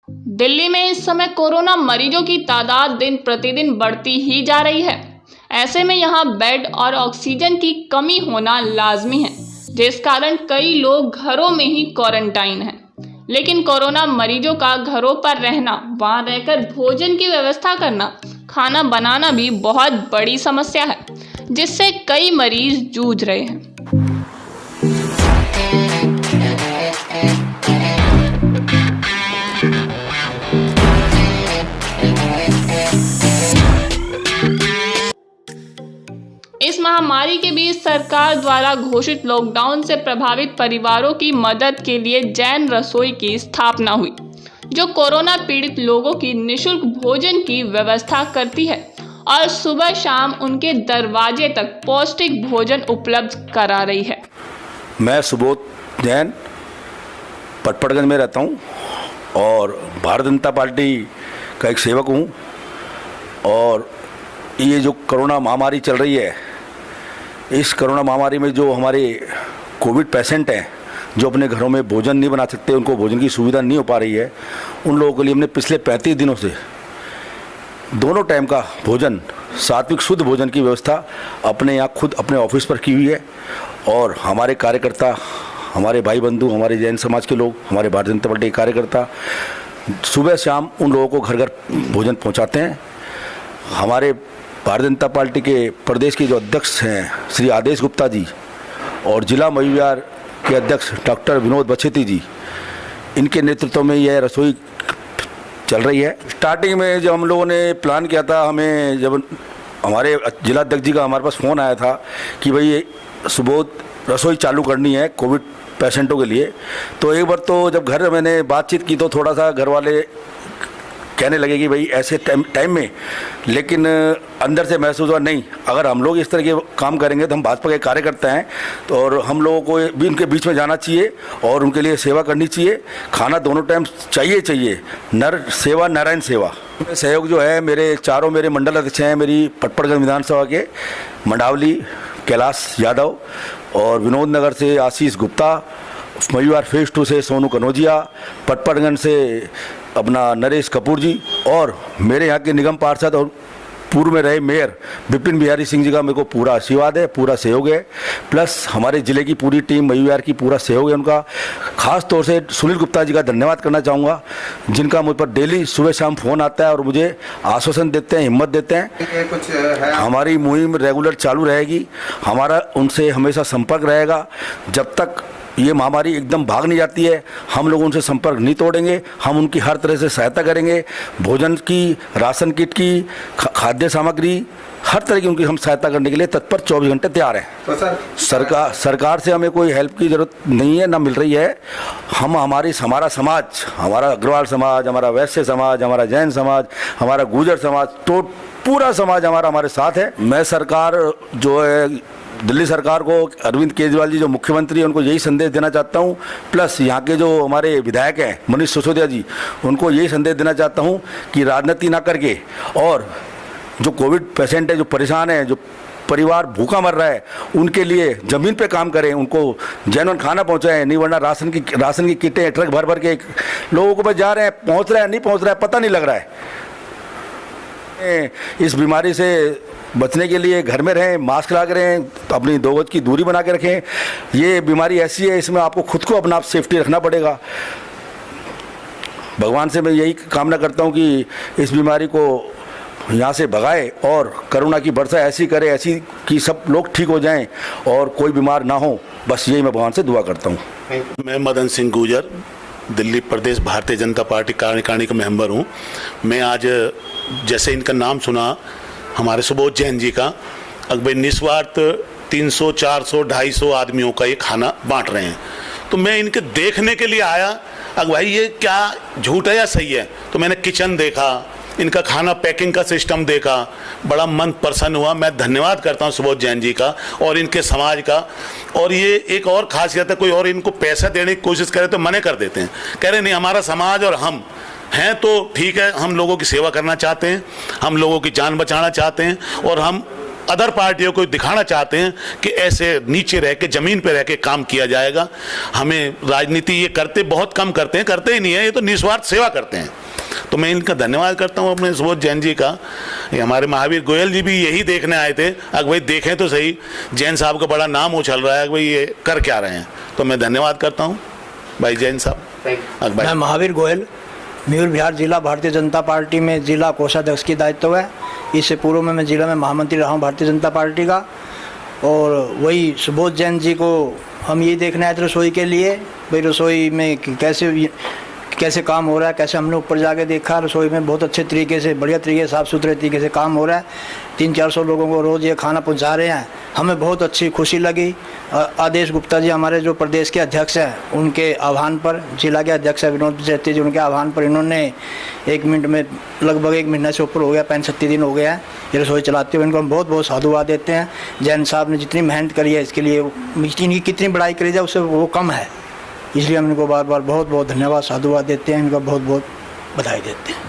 दिल्ली में इस समय कोरोना मरीजों की तादाद दिन प्रतिदिन बढ़ती ही जा रही है। ऐसे में यहाँ बेड और ऑक्सीजन की कमी होना लाजमी है, जिस कारण कई लोग घरों में ही क्वारंटाइन हैं। लेकिन कोरोना मरीजों का घरों पर रहना, वहां रहकर भोजन की व्यवस्था करना, खाना बनाना भी बहुत बड़ी समस्या है, जिससे कई मरीज जूझ रहे हैं। इस महामारी के बीच सरकार द्वारा घोषित लॉकडाउन से प्रभावित परिवारों की मदद के लिए जैन रसोई की स्थापना हुई, जो कोरोना पीड़ित लोगों की निःशुल्क भोजन की व्यवस्था करती है और सुबह शाम उनके दरवाजे तक पौष्टिक भोजन उपलब्ध करा रही है। मैं सुबोध जैन पटपड़गंज में रहता हूँ और भारतीय जनता पार्टी का एक सेवक हूँ। और ये जो कोरोना महामारी चल रही है, इस कोरोना महामारी में जो हमारे कोविड पेशेंट हैं, जो अपने घरों में भोजन नहीं बना सकते, उनको भोजन की सुविधा नहीं हो पा रही है, उन लोगों के लिए हमने पिछले 35 दिनों से दोनों टाइम का भोजन, सात्विक शुद्ध भोजन की व्यवस्था अपने यहाँ खुद अपने ऑफिस पर की हुई है। और हमारे कार्यकर्ता, हमारे भाई बंधु, हमारे जैन समाज के लोग, हमारे भारतीय जनता पार्टी के कार्यकर्ता सुबह शाम उन लोगों को घर घर भोजन पहुँचाते हैं। हमारे भारतीय जनता पार्टी के प्रदेश के जो अध्यक्ष हैं श्री आदेश गुप्ता जी और जिला महिवार के अध्यक्ष डॉक्टर विनोद बछेती जी, इनके नेतृत्व में यह रसोई चल रही है। स्टार्टिंग में जब हम लोगों ने प्लान किया था, हमें जब हमारे जिला अध्यक्ष जी का हमारे पास फ़ोन आया था कि भाई ये सुबह रसोई चालू करनी है कोविड पेशेंटों के लिए, तो एक बार तो जब घर मैंने बातचीत की तो थोड़ा सा घर वाले कहने लगे कि भाई ऐसे टाइम में, लेकिन अंदर से महसूस हुआ नहीं, अगर हम लोग इस तरह के काम करेंगे तो हम भाजपा के कार्यकर्ता हैं तो और हम लोगों को भी उनके बीच में जाना चाहिए और उनके लिए सेवा करनी चाहिए। खाना दोनों टाइम चाहिए, नर सेवा नारायण सेवा। सहयोग जो है मेरे मंडल अध्यक्ष हैं, मेरी पटपड़गंज विधानसभा के मंडावली कैलाश यादव और विनोद नगर से आशीष गुप्ता, मयूर फेज 2 से सोनू कनौजिया, पटपड़गंज से अपना नरेश कपूर जी और मेरे यहाँ के निगम पार्षद और पूर्व में रहे मेयर विपिन बिहारी सिंह जी का मेरे को पूरा आशीर्वाद है, पूरा सहयोग है। प्लस हमारे ज़िले की पूरी टीम मयूर की पूरा सहयोग है उनका। ख़ास तौर से सुनील गुप्ता जी का धन्यवाद करना चाहूँगा, जिनका मुझ पर डेली सुबह शाम फ़ोन आता है और मुझे आश्वासन देते हैं, हिम्मत देते हैं। कुछ है हमारी मुहिम रेगुलर चालू रहेगी, हमारा उनसे हमेशा संपर्क रहेगा। जब तक ये महामारी एकदम भाग नहीं जाती है, हम लोग उनसे संपर्क नहीं तोड़ेंगे। हम उनकी हर तरह से सहायता करेंगे, भोजन की, राशन किट की, खाद्य सामग्री, हर तरह की उनकी हम सहायता करने के लिए तत्पर 24 घंटे तैयार हैं। तो सरकार से हमें कोई हेल्प की ज़रूरत नहीं है, ना मिल रही है। हमारा समाज, हमारा अग्रवाल समाज, हमारा वैश्य समाज, हमारा जैन समाज, हमारा गुर्जर समाज, तो पूरा समाज हमारे साथ है। मैं सरकार जो है दिल्ली सरकार को, अरविंद केजरीवाल जी जो मुख्यमंत्री हैं, उनको यही संदेश देना चाहता हूं। प्लस यहाँ के जो हमारे विधायक हैं मनीष सिसोदिया जी, उनको यही संदेश देना चाहता हूं कि राजनीति ना करके और जो कोविड पेशेंट है, जो परेशान है, जो परिवार भूखा मर रहा है, उनके लिए ज़मीन पे काम करें, उनको जैनुअन खाना पहुँचाएं। नहीं वरना राशन की किटें ट्रक भर के लोगों को पास जा रहे हैं, पहुँच रहा है नहीं पहुँच रहा है पता नहीं लग रहा है। इस बीमारी से बचने के लिए घर में रहें, मास्क लगा के रहें, अपनी 2 गज की दूरी बना के रखें। ये बीमारी ऐसी है, इसमें आपको खुद को अपना सेफ्टी रखना पड़ेगा। भगवान से मैं यही कामना करता हूँ कि इस बीमारी को यहाँ से भगाए और करुणा की वर्षा ऐसी करे, ऐसी कि सब लोग ठीक हो जाएं और कोई बीमार ना हो। बस यही मैं भगवान से दुआ करता हूँ। मैं मदन सिंह गुर्जर, दिल्ली प्रदेश भारतीय जनता पार्टी कार्यकारिणी का मेंबर हूँ। मैं आज जैसे इनका नाम सुना हमारे सुबोध जैन जी का, अगर निस्वार्थ 300, 400, 250 आदमियों का ये खाना बांट रहे हैं, तो मैं इनके देखने के लिए आया, अगर भाई ये क्या झूठ है या सही है। तो मैंने किचन देखा, इनका खाना पैकिंग का सिस्टम देखा, बड़ा मन प्रसन्न हुआ। मैं धन्यवाद करता हूँ सुबोध जैन जी का और इनके समाज का। और ये एक और खासियत है, कोई और इनको पैसा देने की कोशिश करे तो मना कर देते हैं, कह रहे नहीं हमारा समाज और हम हैं तो ठीक है, हम लोगों की सेवा करना चाहते हैं, हम लोगों की जान बचाना चाहते हैं और हम अदर पार्टियों को दिखाना चाहते हैं कि ऐसे नीचे रह के ज़मीन पे रह के काम किया जाएगा। हमें राजनीति ये करते बहुत कम करते हैं, करते ही नहीं है, ये तो निस्वार्थ सेवा करते हैं। तो मैं इनका धन्यवाद करता हूँ अपने सुबोध जैन जी का। ये हमारे महावीर गोयल जी भी यही देखने आए थे, अगर भाई देखें तो सही जैन साहब का बड़ा नाम उछल रहा है, भाई ये कर क्या रहे हैं। तो मैं धन्यवाद करता हूँ भाई जैन साहब। मैं महावीर गोयल, मयूर विहार जिला भारतीय जनता पार्टी में जिला कोषाध्यक्ष की दायित्व है। इससे पूर्व में मैं जिला में महामंत्री रहा हूँ भारतीय जनता पार्टी का। और वही सुबोध जैन जी को हम ये देखने आए थे रसोई के लिए, भाई रसोई में कैसे काम हो रहा है, कैसे हमने ऊपर जाके देखा रसोई में बहुत अच्छे तरीके से, बढ़िया तरीके से, साफ़ सुथरे तरीके से काम हो रहा है। 300-400 लोगों को रोज़ ये खाना पहुंचा रहे हैं, हमें बहुत अच्छी खुशी लगी। आदेश गुप्ता जी हमारे जो प्रदेश के अध्यक्ष हैं, उनके आह्वान पर, जिला के अध्यक्ष है विनोद सेठी जी, उनके आह्वान पर इन्होंने 1 मिनट में लगभग 1 महीने से ऊपर हो गया, 65 दिन हो गया है ये रसोई चलाते हुए। इनको हम बहुत बहुत साधुवाद देते हैं। जैन साहब ने जितनी मेहनत करी है इसके लिए, इनकी कितनी बड़ाई करी जाए उससे वो कम है, इसलिए हम इनको बार बार बहुत बहुत धन्यवाद साधुवाद देते हैं, इनको बहुत बहुत बधाई देते हैं।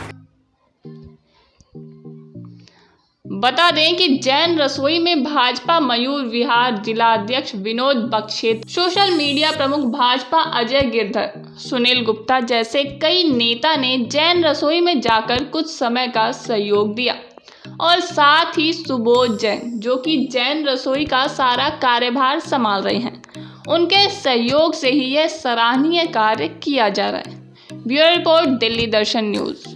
बता दें कि जैन रसोई में भाजपा मयूर विहार जिलाध्यक्ष विनोद बख्शेत, सोशल मीडिया प्रमुख भाजपा अजय गिरधर, सुनील गुप्ता जैसे कई नेता ने जैन रसोई में जाकर कुछ समय का सहयोग दिया। और साथ ही सुबोध जैन, जो कि जैन रसोई का सारा कार्यभार संभाल रहे हैं, उनके सहयोग से ही यह सराहनीय कार्य किया जा रहा है। ब्यूरो रिपोर्ट, दिल्ली दर्शन न्यूज़।